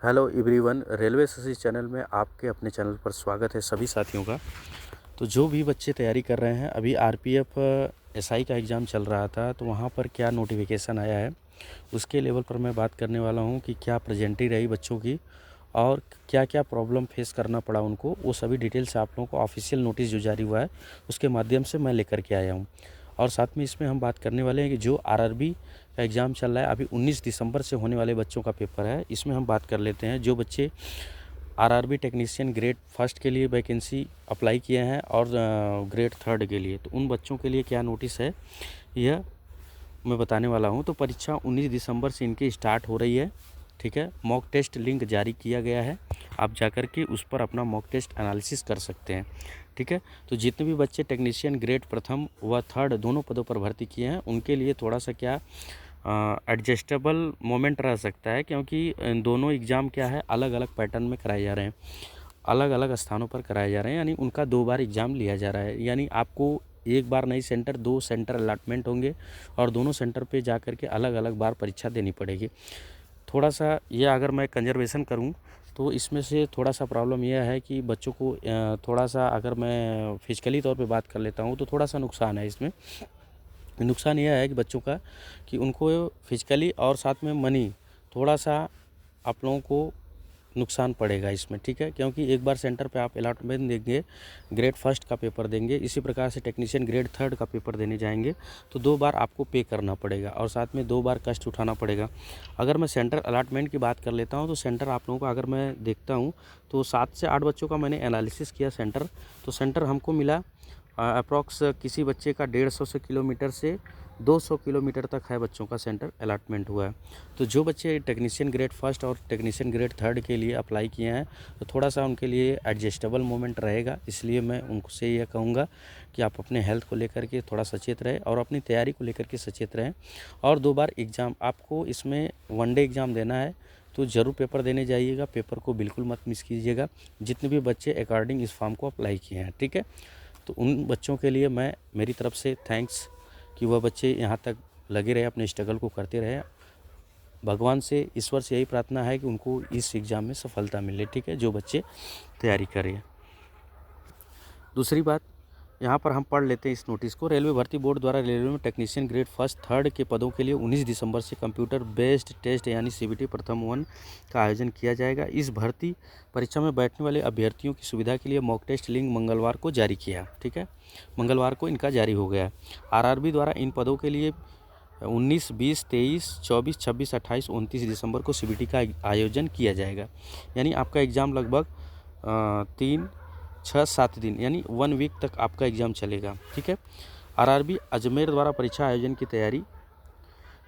Hello everyone, railway SSC channel में आपके अपने चैनल पर स्वागत है सभी साथियों का। तो जो भी बच्चे तैयारी कर रहे हैं, अभी आरपीएफ एसआई का एग्ज़ाम चल रहा था, तो वहाँ पर क्या नोटिफिकेशन आया है उसके लेवल पर मैं बात करने वाला हूँ कि क्या प्रेजेंटी रही बच्चों की और क्या क्या प्रॉब्लम फेस करना पड़ा उनको। वो सभी डिटेल से आप लोगों को ऑफिशियल नोटिस जो जारी हुआ है उसके माध्यम से मैं लेकर के आया हूँ। और साथ में इसमें हम बात करने वाले हैं कि जो आरआरबी का एग्ज़ाम चल रहा है, अभी 19 दिसंबर से होने वाले बच्चों का पेपर है। इसमें हम बात कर लेते हैं जो बच्चे आरआरबी टेक्नीशियन ग्रेड फर्स्ट के लिए वैकेंसी अप्लाई किए हैं और ग्रेड थर्ड के लिए, तो उन बच्चों के लिए क्या नोटिस है यह मैं बताने वाला हूं। तो परीक्षा 19 दिसंबर से इनकी स्टार्ट हो रही है, ठीक है। मॉक टेस्ट लिंक जारी किया गया है, आप जाकर के उस पर अपना मॉक टेस्ट एनालिसिस कर सकते हैं, ठीक है। तो जितने भी बच्चे टेक्नीशियन ग्रेड प्रथम व थर्ड दोनों पदों पर भर्ती किए हैं उनके लिए थोड़ा सा क्या एडजस्टेबल मोमेंट रह सकता है, क्योंकि दोनों एग्ज़ाम क्या है अलग अलग पैटर्न में कराए जा रहे हैं, अलग अलग स्थानों पर कराए जा रहे हैं, यानी उनका 2 बार एग्ज़ाम लिया जा रहा है। यानी आपको एक बार नहीं सेंटर 2 सेंटर अलॉटमेंट होंगे और दोनों सेंटर पे जा कर के अलग अलग बार परीक्षा देनी पड़ेगी। थोड़ा सा यह अगर मैं कंजर्वेशन करूं तो इसमें से थोड़ा सा प्रॉब्लम यह है कि बच्चों को थोड़ा सा अगर मैं फिजिकली तौर पे बात कर लेता हूं तो थोड़ा सा नुकसान है इसमें। नुकसान यह है कि बच्चों का कि उनको फिजिकली और साथ में मनी थोड़ा सा आप लोगों को नुकसान पड़ेगा इसमें, ठीक है। क्योंकि एक बार सेंटर पे आप अलॉटमेंट देंगे, ग्रेड फर्स्ट का पेपर देंगे, इसी प्रकार से टेक्नीशियन ग्रेड थर्ड का पेपर देने जाएंगे तो 2 बार आपको पे करना पड़ेगा और साथ में 2 बार कष्ट उठाना पड़ेगा। अगर मैं सेंटर अलॉटमेंट की बात कर लेता हूँ तो सेंटर आप लोगों का अगर मैं देखता हूँ तो 7 से 8 बच्चों का मैंने एनालिसिस किया सेंटर, तो सेंटर हमको मिला अप्रॉक्स किसी बच्चे का 150 किलोमीटर से 200 किलोमीटर तक है बच्चों का सेंटर अलॉटमेंट हुआ है। तो जो बच्चे टेक्नीशियन ग्रेड फर्स्ट और टेक्नीशियन ग्रेड थर्ड के लिए अप्लाई किए हैं तो थोड़ा सा उनके लिए एडजस्टेबल मोमेंट रहेगा, इसलिए मैं उनसे यह कहूँगा कि आप अपने हेल्थ को लेकर के थोड़ा सचेत रहें और अपनी तैयारी को लेकर के सचेत रहें। और 2 बार एग्ज़ाम आपको इसमें वनडे एग्ज़ाम देना है तो ज़रूर पेपर देने जाइएगा, पेपर को बिल्कुल मत मिस कीजिएगा जितने भी बच्चे अकॉर्डिंग इस फॉर्म को अप्लाई किए हैं, ठीक है। तो उन बच्चों के लिए मैं मेरी तरफ से थैंक्स कि वह बच्चे यहाँ तक लगे रहे, अपने स्ट्रगल को करते रहे। भगवान से, ईश्वर से यही प्रार्थना है कि उनको इस एग्ज़ाम में सफलता मिले, ठीक है, जो बच्चे तैयारी कर रहे हैं। दूसरी बात यहाँ पर हम पढ़ लेते हैं इस नोटिस को। रेलवे भर्ती बोर्ड द्वारा रेलवे में टेक्नीशियन ग्रेड फर्स्ट थर्ड के पदों के लिए 19 दिसंबर से कंप्यूटर बेस्ड टेस्ट यानी सीबीटी प्रथम 1 का आयोजन किया जाएगा। इस भर्ती परीक्षा में बैठने वाले अभ्यर्थियों की सुविधा के लिए मॉक टेस्ट लिंक मंगलवार को जारी किया, ठीक है, मंगलवार को इनका जारी हो गया। आरआरबी द्वारा इन पदों के लिए 19, 20, 23, 24, 26, 28, 29 दिसंबर को सीबीटी का आयोजन किया जाएगा। यानी आपका एग्ज़ाम लगभग 3-6-7 दिन यानी 1 वीक तक आपका एग्ज़ाम चलेगा, ठीक है। आरआरबी अजमेर द्वारा परीक्षा आयोजन की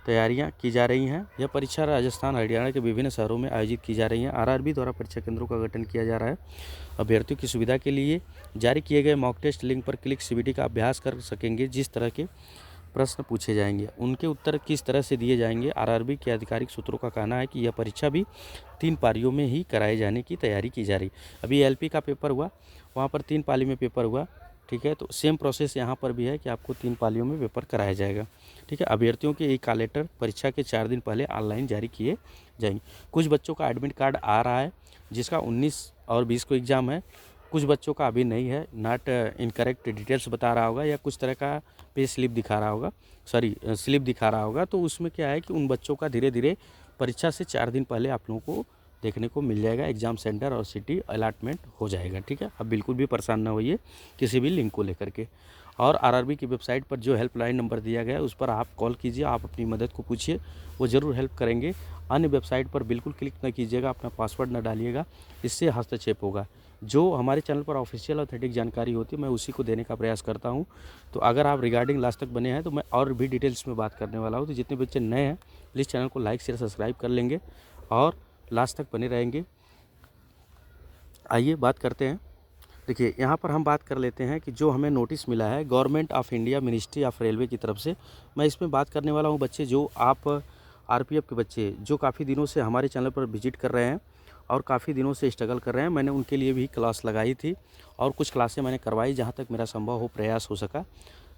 तैयारियां की जा रही हैं। यह परीक्षा राजस्थान हरियाणा के विभिन्न शहरों में आयोजित की जा रही हैं। आरआरबी द्वारा परीक्षा केंद्रों का गठन किया जा रहा है। अभ्यर्थियों की सुविधा के लिए जारी किए गए मॉक टेस्ट लिंक पर क्लिक सीबीटी का अभ्यास कर सकेंगे। जिस तरह के प्रश्न पूछे जाएंगे उनके उत्तर किस तरह से दिए जाएंगे। आरआरबी के आधिकारिक सूत्रों का कहना है कि यह परीक्षा भी 3 पारियों में ही कराए जाने की तैयारी की जा रही। अभी एलपी का पेपर हुआ, वहाँ पर 3 पाली में पेपर हुआ, ठीक है। तो सेम प्रोसेस यहाँ पर भी है कि आपको 3 पालियों में पेपर कराया जाएगा, ठीक है। अभ्यर्थियों के एक कॉल लेटर परीक्षा के 4 दिन पहले ऑनलाइन जारी किए जाएंगे। कुछ बच्चों का एडमिट कार्ड आ रहा है जिसका 19 और 20 को एग्ज़ाम है, कुछ बच्चों का अभी नहीं है, नॉट इनकरेक्ट डिटेल्स बता रहा होगा या कुछ तरह का पे स्लिप दिखा रहा होगा, स्लिप दिखा रहा होगा। तो उसमें क्या है कि उन बच्चों का धीरे धीरे परीक्षा से 4 दिन पहले आप लोगों को देखने को मिल जाएगा, एग्ज़ाम सेंटर और सिटी अलॉटमेंट हो जाएगा, ठीक है। अब बिल्कुल भी परेशान ना होइए किसी भी लिंक को लेकर के। और आरआरबी की वेबसाइट पर जो हेल्पलाइन नंबर दिया गया है उस पर आप कॉल कीजिए, आप अपनी मदद को पूछिए, वो ज़रूर हेल्प करेंगे। अन्य वेबसाइट पर बिल्कुल क्लिक न कीजिएगा, अपना पासवर्ड न डालिएगा, इससे हस्तक्षेप होगा। जो हमारे चैनल पर ऑफिशियल ऑथेंटिक जानकारी होती है मैं उसी को देने का प्रयास करता हूँ। तो अगर आप रिगार्डिंग लास्ट तक बने हैं तो मैं और भी डिटेल्स में बात करने वाला हूँ। तो जितने बच्चे नए हैं प्लीज़ चैनल को लाइक शेयर सब्सक्राइब कर लेंगे और लास्ट तक बने रहेंगे। आइए बात करते हैं। देखिए यहाँ पर हम बात कर लेते हैं कि जो हमें नोटिस मिला है government of India ministry of railway की तरफ से, मैं इसमें बात करने वाला हूँ। बच्चे जो आप आरपीएफ के बच्चे जो काफ़ी दिनों से हमारे चैनल पर विजिट कर रहे हैं और काफ़ी दिनों से स्ट्रगल कर रहे हैं, मैंने उनके लिए भी क्लास लगाई थी और कुछ क्लासें मैंने करवाई जहाँ तक मेरा संभव हो, प्रयास हो सका।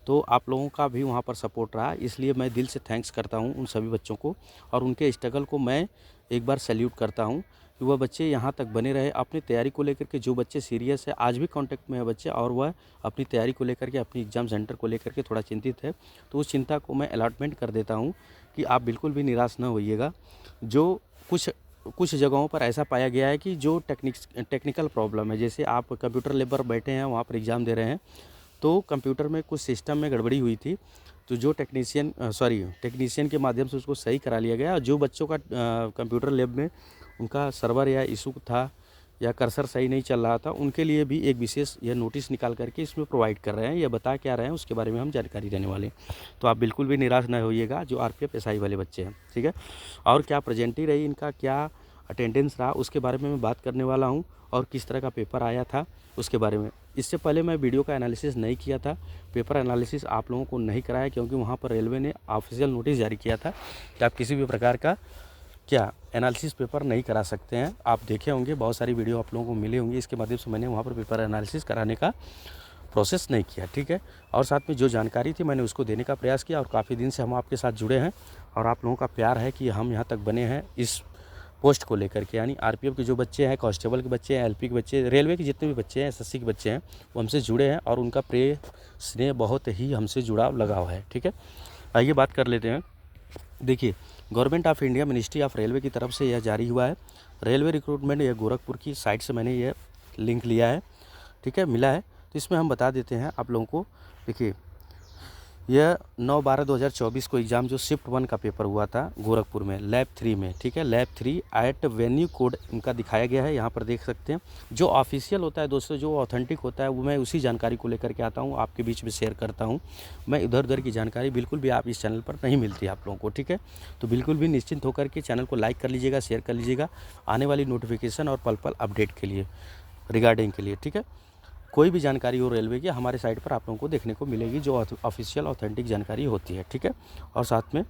तो आप लोगों का भी वहाँ पर सपोर्ट रहा, इसलिए मैं दिल से थैंक्स करता हूँ उन सभी बच्चों को और उनके स्ट्रगल को मैं एक बार सैल्यूट करता हूँ कि वह बच्चे यहाँ तक बने रहे अपनी तैयारी को लेकर के। जो बच्चे सीरियस है, आज भी कांटेक्ट में है बच्चे, और वह अपनी तैयारी को लेकर के, अपनी एग्ज़ाम सेंटर को लेकर के थोड़ा चिंतित है, तो उस चिंता को मैं अलॉटमेंट कर देता हूँ कि आप बिल्कुल भी निराश न होइएगा। जो कुछ जगहों पर ऐसा पाया गया है कि जो टेक्निकल प्रॉब्लम है, जैसे आप कंप्यूटर लैब पर बैठे हैं, वहाँ पर एग्ज़ाम दे रहे हैं, तो कंप्यूटर में कुछ सिस्टम में गड़बड़ी हुई थी, तो जो टेक्नीशियन के माध्यम से उसको सही करा लिया गया। और जो बच्चों का कंप्यूटर लैब में उनका सर्वर या इशू था या कर्सर सही नहीं चल रहा था, उनके लिए भी एक विशेष यह नोटिस निकाल करके इसमें प्रोवाइड कर रहे हैं, या बता क्या रहे हैं उसके बारे में हम जानकारी देने वाले हैं। तो आप बिल्कुल भी निराश न होइएगा जो आरपीएफ एसआई वाले बच्चे हैं, ठीक है। और क्या प्रेजेंटी रही इनका, क्या अटेंडेंस रहा, उसके बारे में मैं बात करने वाला हूँ, और किस तरह का पेपर आया था उसके बारे में। इससे पहले मैं वीडियो का एनालिसिस नहीं किया था, पेपर एनालिसिस आप लोगों को नहीं कराया, क्योंकि वहाँ पर रेलवे ने ऑफिशियल नोटिस जारी किया था कि आप किसी भी प्रकार का एनालिसिस पेपर नहीं करा सकते हैं। आप देखे होंगे, बहुत सारी वीडियो आप लोगों को मिली होंगी, इसके माध्यम से मैंने वहाँ पर पेपर एनालिसिस कराने का प्रोसेस नहीं किया, ठीक है। और साथ में जो जानकारी थी मैंने उसको देने का प्रयास किया, और काफ़ी दिन से हम आपके साथ जुड़े हैं, और आप लोगों का प्यार है कि हम यहाँ तक बने हैं इस पोस्ट को लेकर के। यानी आरपीएफ के जो बच्चे हैं, कांस्टेबल के बच्चे हैं, एलपी के बच्चे, रेलवे के जितने भी बच्चे हैं, एसएससी के बच्चे हैं, वो हमसे जुड़े हैं, और उनका प्रेम स्नेह बहुत ही हमसे जुड़ाव लगाव है, ठीक है। आइए बात कर लेते हैं। देखिए, government of India, ministry of railway की तरफ से यह जारी हुआ है। रेलवे रिक्रूटमेंट, यह गोरखपुर की साइट से मैंने यह लिंक लिया है, ठीक है, मिला है। तो इसमें हम बता देते हैं आप लोगों को। देखिए, यह 9/12/2024 को एग्ज़ाम जो शिफ्ट 1 का पेपर हुआ था गोरखपुर में, लैब 3 में, ठीक है, लैब 3 एट वेन्यू कोड इनका दिखाया गया है, यहाँ पर देख सकते हैं। जो ऑफिशियल होता है दोस्तों, जो ऑथेंटिक होता है, वो मैं उसी जानकारी को लेकर के आता हूँ, आपके बीच में शेयर करता हूँ। मैं इधर उधर की जानकारी बिल्कुल भी आप इस चैनल पर नहीं मिलती आप लोगों को, ठीक है। तो बिल्कुल भी निश्चिंत होकर के चैनल को लाइक कर लीजिएगा, शेयर कर लीजिएगा, आने वाली नोटिफिकेशन और पल पल अपडेट के लिए, रिगार्डिंग के लिए, ठीक है। कोई भी जानकारी हो रेलवे की, हमारे साइट पर आप लोगों को देखने को मिलेगी, जो ऑफिशियल ऑथेंटिक जानकारी होती है, ठीक है। और साथ में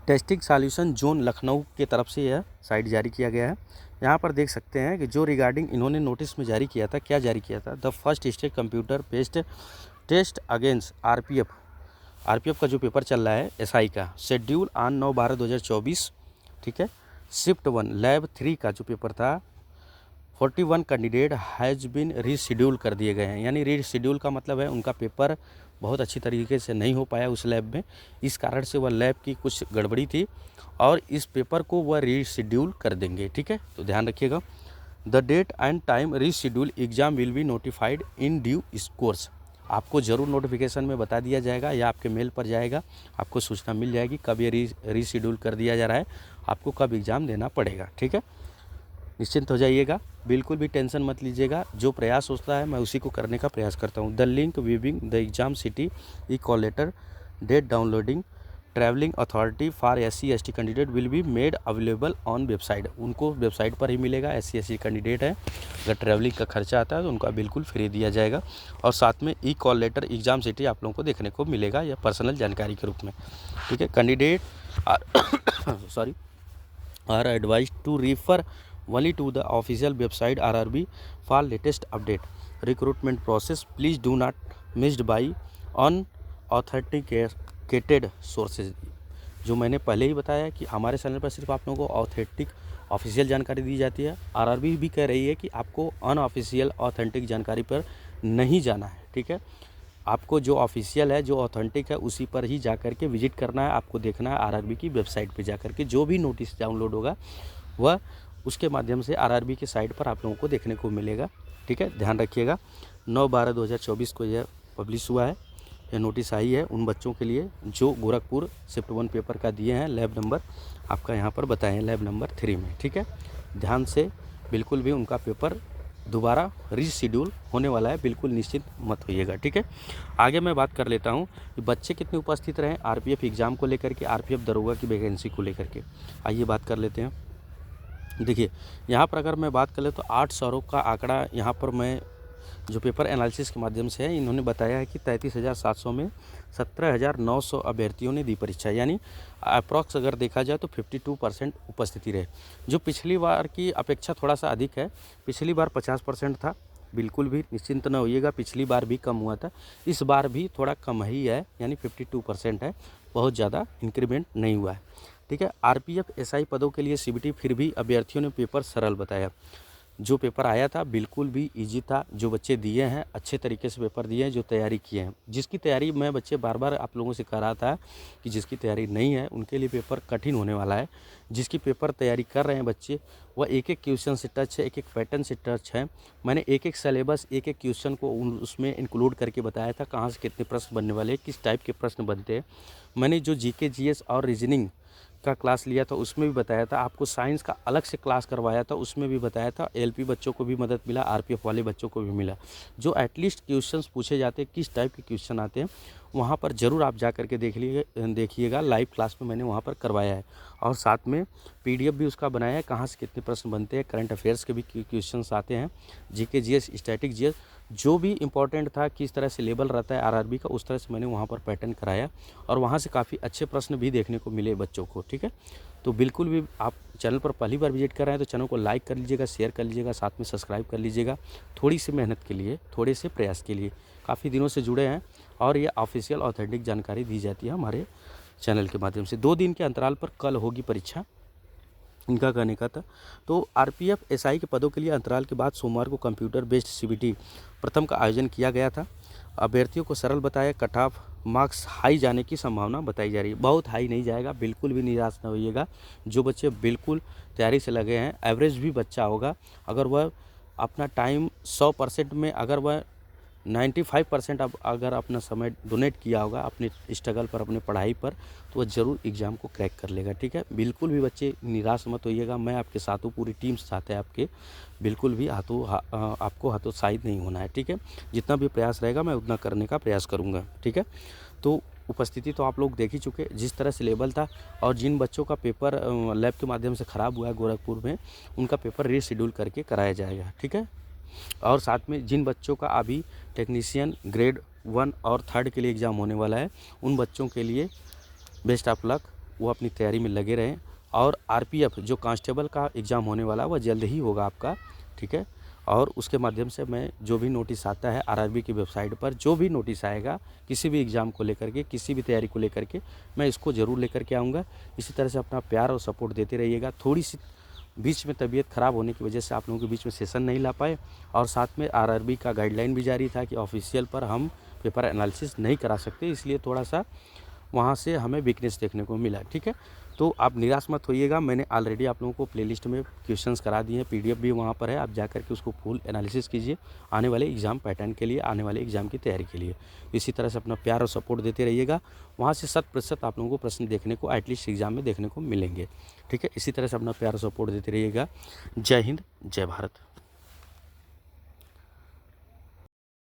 टेस्टिंग सॉल्यूशन जोन लखनऊ की तरफ से यह साइट जारी किया गया है। यहाँ पर देख सकते हैं कि जो रिगार्डिंग इन्होंने नोटिस में जारी किया था, क्या जारी किया था, the first state computer based test against RPF का जो पेपर चल रहा है एसआई का, शेड्यूल ऑन 9/12/2024, ठीक है। शिफ्ट 1 लैब 3 का जो पेपर था, 41 कैंडिडेट हैज़ बिन रीशेड्यूल कर दिए गए हैं। यानी रीशेड्यूल का मतलब है उनका पेपर बहुत अच्छी तरीके से नहीं हो पाया उस लैब में, इस कारण से वह लैब की कुछ गड़बड़ी थी, और इस पेपर को वह रीशेड्यूल कर देंगे, ठीक है। तो ध्यान रखिएगा। The date and time reschedule exam will be notified in due course. आपको ज़रूर नोटिफिकेशन में बता दिया जाएगा, या आपके मेल पर जाएगा, आपको सूचना मिल जाएगी कब ये रीशेड्यूल कर दिया जा रहा है, आपको कब एग्ज़ाम देना पड़ेगा, ठीक है। निश्चिंत हो जाइएगा, बिल्कुल भी टेंशन मत लीजिएगा। जो प्रयास होता है मैं उसी को करने का प्रयास करता हूँ। The link viewing the exam city e call letter date downloading travelling authority for SC/ST candidate will be made available on website. उनको वेबसाइट पर ही मिलेगा। SC/ST कैंडिडेट है, अगर ट्रैवलिंग का खर्चा आता है तो उनका बिल्कुल फ्री दिया जाएगा। और साथ में ई कॉल लेटर एग्जाम सिटी आप लोगों को देखने को मिलेगा, या पर्सनल जानकारी के रूप में, ठीक है। Candidate are advise to refer only to the official website RRB for latest update. Recruitment process, please do not missed by unauthenticated sources. जो मैंने पहले ही बताया कि हमारे चैनल पर सिर्फ आप लोगों को ऑथेंटिक ऑफिशियल जानकारी दी जाती है। RRB भी कह रही है कि आपको अनऑफिशियल ऑथेंटिक जानकारी पर नहीं जाना है, ठीक है। आपको जो ऑफिशियल है, जो ऑथेंटिक है, उसी पर ही जा कर के विजिट करना है, आपको देखना है RRB की वेबसाइट पे जा कर के जो भी नोटिस डाउनलोड होगा वह उसके माध्यम से RRB की साइट पर आप लोगों को देखने को मिलेगा, ठीक है। ध्यान रखिएगा। 9/12/2024 को यह पब्लिश हुआ है, यह नोटिस आई है उन बच्चों के लिए जो गोरखपुर शिफ्ट 1 पेपर का दिए हैं। लैब नंबर आपका यहाँ पर बताएं, लैब नंबर 3 में, ठीक है। ध्यान से, बिल्कुल भी उनका पेपर दोबारा रीशेड्यूल होने वाला है, बिल्कुल निश्चित मत होइएगा, ठीक है। आगे मैं बात कर लेता हूँ कि बच्चे कितने उपस्थित रहे RPF एग्ज़ाम को लेकर के, RPF दरोगा की वैकेंसी को लेकर के। आइए बात कर लेते हैं। देखिए, यहाँ पर अगर मैं बात कर ले तो 800 का आंकड़ा यहाँ पर मैं जो पेपर एनालिसिस के माध्यम से है, इन्होंने बताया है कि 33,700 में 17,900 अभ्यर्थियों ने दी परीक्षा। यानी अप्रॉक्स अगर देखा जाए तो 52% उपस्थिति रहे, जो पिछली बार की अपेक्षा थोड़ा सा अधिक है। पिछली बार 50% था। बिल्कुल भी निश्चिंत न होइएगा, पिछली बार भी कम हुआ था, इस बार भी थोड़ा कम ही है, यानी 52% है, बहुत ज़्यादा इंक्रीमेंट नहीं हुआ है। ठीक है। आरपीएफ एसआई पदों के लिए सीबीटी फिर भी अभ्यर्थियों ने पेपर सरल बताया। जो पेपर आया था बिल्कुल भी इजी था। जो बच्चे दिए हैं अच्छे तरीके से पेपर दिए हैं, जो तैयारी किए हैं। जिसकी तैयारी मैं बच्चे बार बार आप लोगों से कह रहा था कि जिसकी तैयारी नहीं है उनके लिए पेपर कठिन होने वाला है। जिसकी पेपर तैयारी कर रहे हैं बच्चे, वह एक एक क्वेश्चन से टच है, एक एक पैटर्न से टच है। मैंने एक एक सिलेबस, एक एक क्वेश्चन को उसमें इंक्लूड करके बताया था, कहाँ से कितने प्रश्न बनने वाले हैं, किस टाइप के प्रश्न बनते हैं। मैंने जो जीके जीएस और रीजनिंग का क्लास लिया था उसमें भी बताया था। आपको साइंस का अलग से क्लास करवाया था, उसमें भी बताया था। एलपी बच्चों को भी मदद मिला, आरपीएफ वाले बच्चों को भी मिला। जो एटलीस्ट क्वेश्चंस पूछे जाते हैं, किस टाइप के क्वेश्चन आते हैं, वहाँ पर ज़रूर आप जा करके देखिएगा। लाइव क्लास में मैंने वहाँ पर करवाया है और साथ में पीडीएफ भी उसका बनाया है, कहाँ से कितने प्रश्न बनते हैं। करंट अफेयर्स के भी क्वेश्चंस आते हैं, जीके जीएस, स्टैटिक जीएस, जो भी इंपॉर्टेंट था, किस तरह से लेवल रहता है आरआरबी का, उस तरह से मैंने वहाँ पर पैटर्न कराया और वहाँ से काफ़ी अच्छे प्रश्न भी देखने को मिले बच्चों को। ठीक है, तो बिल्कुल भी आप चैनल पर पहली बार विजिट कर रहे हैं तो चैनल को लाइक कर लीजिएगा, शेयर कर लीजिएगा, साथ में सब्सक्राइब कर लीजिएगा। थोड़ी सी मेहनत के लिए, थोड़े से प्रयास के लिए काफ़ी दिनों से जुड़े हैं और ये ऑफिशियल ऑथेंटिक जानकारी दी जाती है हमारे चैनल के माध्यम से। 2 दिन के अंतराल पर कल होगी परीक्षा, इनका कहने का था। तो आरपीएफ एसआई के पदों के लिए अंतराल के बाद सोमवार को कंप्यूटर बेस्ड सीबीटी प्रथम का आयोजन किया गया था। अभ्यर्थियों को सरल बताया, कट ऑफ मार्क्स हाई जाने की संभावना बताई जा रही है। बहुत हाई नहीं जाएगा, बिल्कुल भी निराश न होइएगा। जो बच्चे बिल्कुल तैयारी से लगे हैं, एवरेज भी बच्चा होगा, अगर वह अपना टाइम 100% में अगर वह 95% अब अगर अपना समय डोनेट किया होगा अपने स्ट्रगल पर, अपने पढ़ाई पर, तो वह ज़रूर एग्ज़ाम को क्रैक कर लेगा। ठीक है, बिल्कुल भी बच्चे निराश मत होइएगा। मैं आपके साथ हूँ, पूरी टीम साथ है आपके, बिल्कुल भी आपको हतोत्साहित नहीं होना है। ठीक है, जितना भी प्रयास रहेगा मैं उतना करने का प्रयास करूँगा। ठीक है, तो उपस्थिति तो आप लोग देख ही चुके, जिस तरह से लेवल था। और जिन बच्चों का पेपर लैब के माध्यम से ख़राब हुआ है गोरखपुर में, उनका पेपर रीशेड्यूल करके कराया जाएगा। ठीक है, और साथ में जिन बच्चों का अभी टेक्नीशियन ग्रेड 1 और 3 के लिए एग्ज़ाम होने वाला है, उन बच्चों के लिए बेस्ट ऑफ लक, वो अपनी तैयारी में लगे रहें। और आरपीएफ जो कांस्टेबल का एग्ज़ाम होने वाला है वह जल्द ही होगा आपका। ठीक है, और उसके माध्यम से मैं जो भी नोटिस आता है आरआरबी की वेबसाइट पर, जो भी नोटिस आएगा किसी भी एग्ज़ाम को लेकर के, किसी भी तैयारी को लेकर के, मैं इसको ज़रूर लेकर के आऊँगा। इसी तरह से अपना प्यार और सपोर्ट देते रहिएगा। थोड़ी सी बीच में तबीयत ख़राब होने की वजह से आप लोगों के बीच में सेशन नहीं ला पाए, और साथ में आरआरबी का गाइडलाइन भी जारी था कि ऑफिशियल पर हम पेपर एनालिसिस नहीं करा सकते, इसलिए थोड़ा सा वहाँ से हमें वीकनेस देखने को मिला। ठीक है, तो आप निराश मत होइएगा। मैंने ऑलरेडी आप लोगों को प्लेलिस्ट में क्वेश्चंस करा दिए हैं, पीडीएफ भी वहाँ पर है, आप जा कर के उसको फुल एनालिसिस कीजिए आने वाले एग्ज़ाम पैटर्न के लिए, आने वाले एग्ज़ाम की तैयारी के लिए। इसी तरह से अपना प्यार और सपोर्ट देते रहिएगा। वहाँ से 100% आप लोगों को प्रश्न देखने को एटलीस्ट एग्ज़ाम में देखने को मिलेंगे। ठीक है, इसी तरह से अपना प्यार और सपोर्ट देते रहिएगा। जय हिंद, जय भारत।